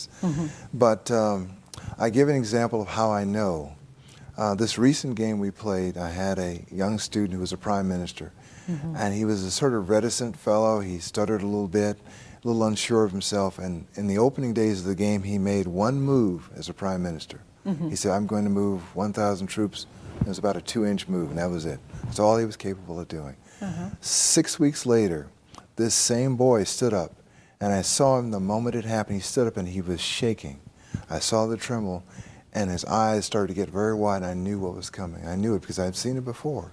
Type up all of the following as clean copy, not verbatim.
this. But I give an example of how I know. This recent game we played, I had a young student who was a prime minister, and he was a sort of reticent fellow. He stuttered a little bit, a little unsure of himself, and in the opening days of the game, he made one move as a prime minister. He said, I'm going to move 1,000 troops. It was about a 2-inch move, and that was it. That's all he was capable of doing. 6 weeks later, this same boy stood up, and I saw him the moment it happened. He stood up, and he was shaking. I saw the tremble, and his eyes started to get very wide, and I knew what was coming. I knew it because I'd seen it before.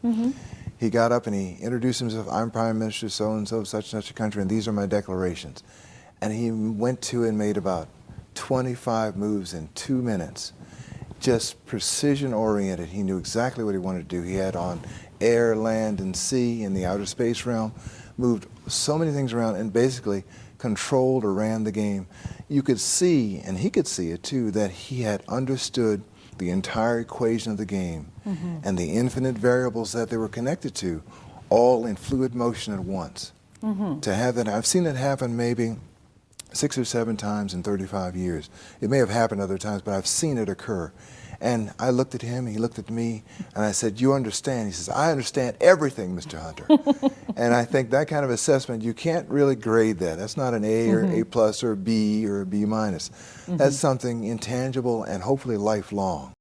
He got up, and he introduced himself. I'm Prime Minister so-and-so of such and such a country, and these are my declarations. And he went to and made about 25 moves in 2 minutes. Just precision-oriented. He knew exactly what he wanted to do. He had on air, land, and sea in the outer space realm, moved so many things around, and basically controlled or ran the game. You could see, and he could see it too, that he had understood the entire equation of the game and the infinite variables that they were connected to, all in fluid motion at once. To have that, I've seen it happen maybe 6 or 7 times in 35 years. It may have happened other times, but I've seen it occur. And I looked at him, he looked at me, and I said, you understand? He says, I understand everything, Mr. Hunter. And I think that kind of assessment, you can't really grade that. That's not an A or A plus or a B or a B minus. That's something intangible and hopefully lifelong.